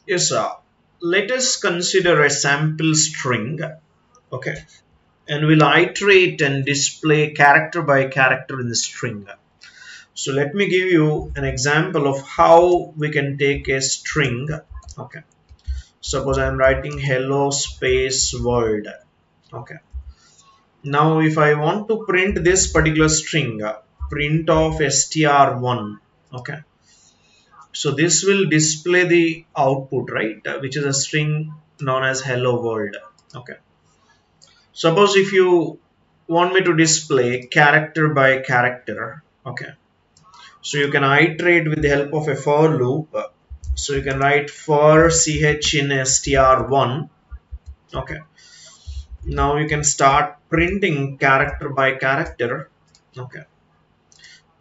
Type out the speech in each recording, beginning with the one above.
Yes, let us consider a sample string. Okay, and we'll iterate and display character by character in the string. So let me give you an example of how we can take a string. Okay, suppose I'm writing hello space world. Okay, now if I want to print this particular string, print of str1. Okay, so this will display the output, right, which is a string known as hello world. Okay, suppose if you want me to display character by character. Okay, so you can iterate with the help of a for loop. So you can write for ch in str1. Okay, now you can start printing character by character. Okay,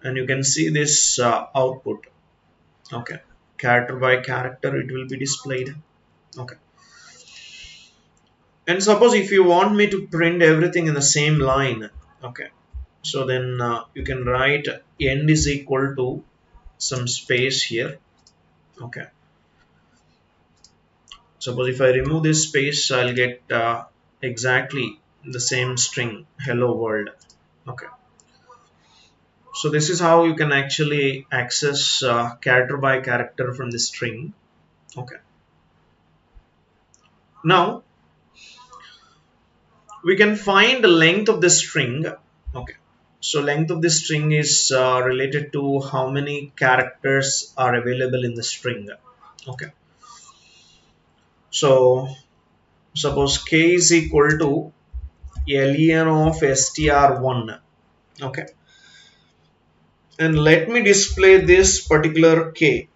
and you can see this output. Okay, character by character it will be displayed. Okay, and suppose if you want me to print everything in the same line. Okay, so then you can write end is equal to some space here. Okay, suppose if I remove this space, I'll get exactly the same string hello world. Okay, so this is how you can actually access character by character from the string. Okay, now we can find the length of the string. Okay, so length of the string is related to how many characters are available in the string. Okay, so suppose k is equal to len of str1. Okay, and let me display this particular k.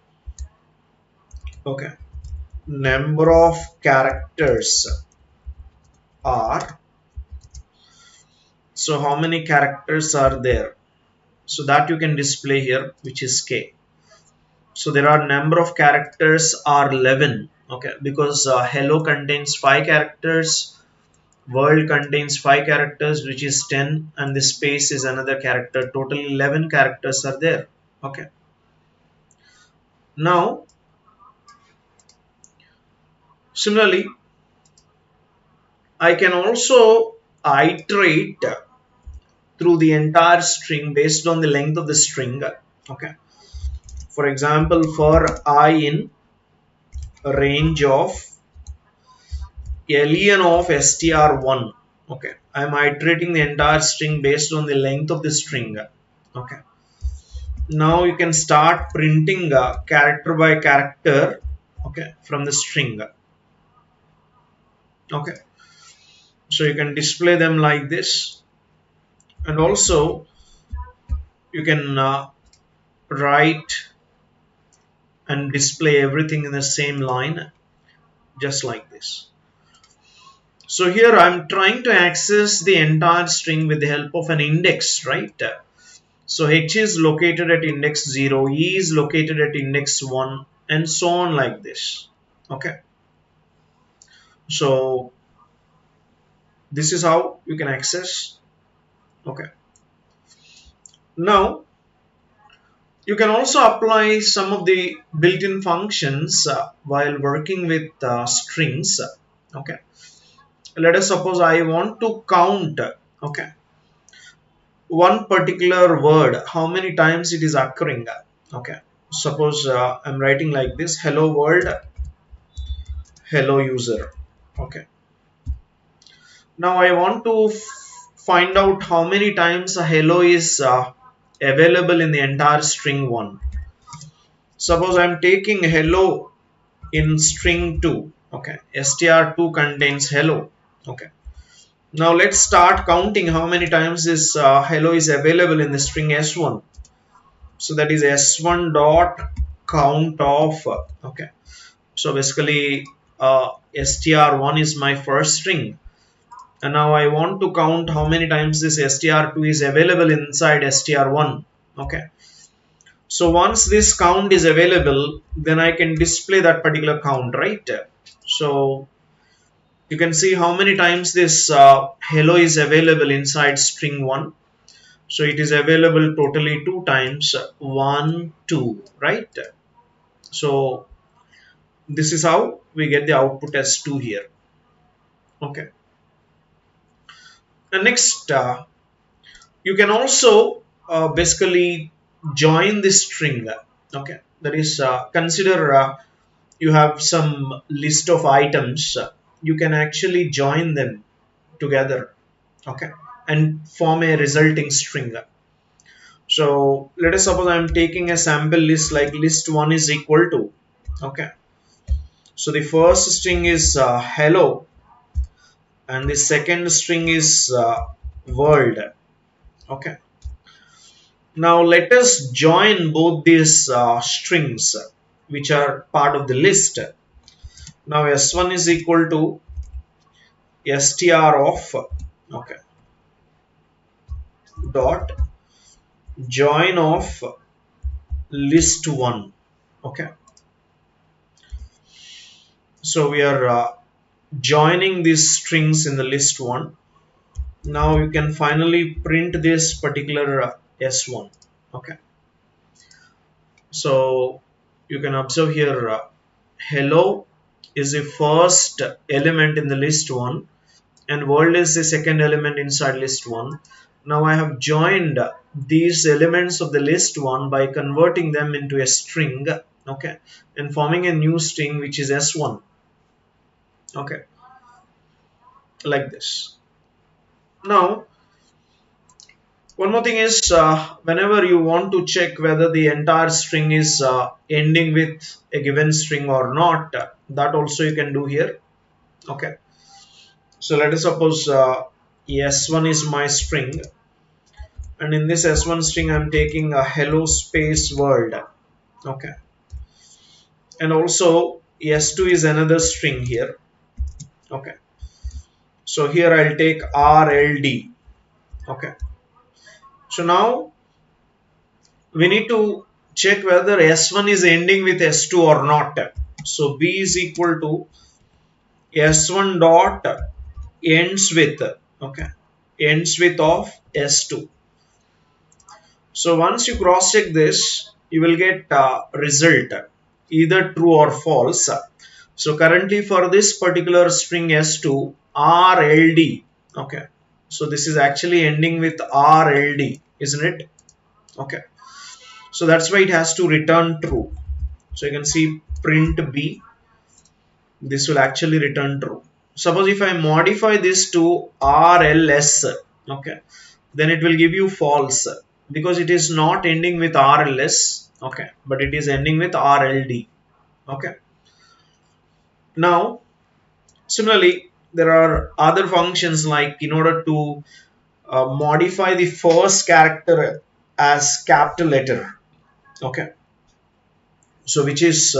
Okay, number of characters are, so how many characters are there, so that you can display here, which is k. So there are number of characters are 11. Okay, because hello contains 5 characters, world contains 5 characters, which is 10, and the space is another character. Total 11 characters are there. Okay, now similarly I can also iterate through the entire string based on the length of the string. Okay, for example, for I in range of len of str1. Okay, I'm iterating the entire string based on the length of the string. Okay, now you can start printing character by character. Okay, from the string. Okay, so you can display them like this, and also you can write and display everything in the same line, just like this. So here I'm trying to access the entire string with the help of an index, right? So h is located at index 0, e is located at index 1, and so on like this. Okay, so this is how you can access. Okay, now you can also apply some of the built-in functions while working with strings. Okay, let us suppose I want to count. Okay, one particular word, how many times it is occurring. Okay, suppose I'm writing like this: hello world, hello user. Okay, now I want to find out how many times a hello is available in the entire string 1. Suppose I'm taking hello in string 2. Okay, str2 contains hello. Okay, now let's start counting how many times this hello is available in the string s1. So that is s1 dot count of. Okay, so basically str1 is my first string, and now I want to count how many times this str2 is available inside str1. Okay, so once this count is available, then I can display that particular count, right? So you can see how many times this hello is available inside string 1. So it is available totally 2 times, 1 2, right? So this is how we get the output as 2 here. Okay. And next, you can also basically join this string. Okay, that is, consider you have some list of items. You can actually join them together. Okay, and form a resulting string. So let us suppose I am taking a sample list like list1 is equal to. Okay, so the first string is hello, and the second string is world. Okay, now let us join both these strings which are part of the list. Now s1 is equal to str of, okay, dot join of list1. Okay, so we are joining these strings in the list1. Now you can finally print this particular s1. Okay, so you can observe here, hello is the first element in the list1 and world is the second element inside list1. Now I have joined these elements of the list1 by converting them into a string, okay, and forming a new string which is s1. Okay, like this. Now one more thing is, whenever you want to check whether the entire string is ending with a given string or not, that also you can do here. Okay, so let us suppose s1 is my string, and in this s1 string I'm taking a hello space world. Okay, and also s2 is another string here. Okay, so here I'll take rld. Okay, so now we need to check whether s1 is ending with s2 or not. So b is equal to s1 dot ends with, okay, ends with of s2. So once you cross check this, you will get result either true or false. So currently for this particular string s2, rld, okay, so this is actually ending with rld, isn't it? Okay, so that's why it has to return true. So you can see print b, this will actually return true. Suppose if I modify this to rls, okay, then it will give you false because it is not ending with rls, okay, but it is ending with rld. Okay, now similarly there are other functions like in order to modify the first character as capital letter. Okay, so which is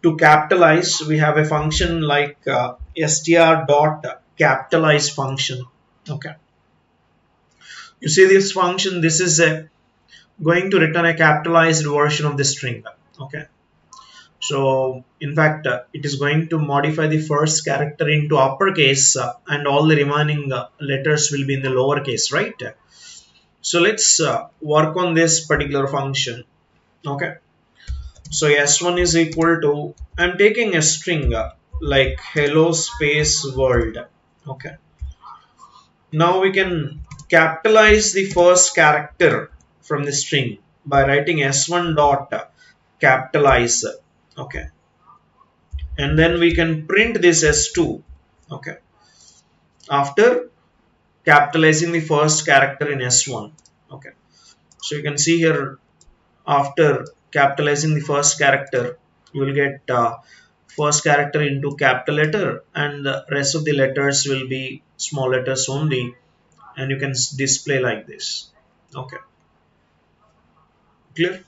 to capitalize, we have a function like str dot capitalize function. Okay, you see this function, this is going to return a capitalized version of the string. Okay, so in fact it is going to modify the first character into uppercase and all the remaining letters will be in the lowercase, right? So let's work on this particular function. Okay, so s1 is equal to, I'm taking a string like hello space world. Okay, now we can capitalize the first character from the string by writing s1 dot capitalize. Okay, and then we can print this s2. Okay, after capitalizing the first character in s1. Okay, so you can see here, after capitalizing the first character, you will get first character into capital letter and the rest of the letters will be small letters only, and you can display like this. Okay, clear?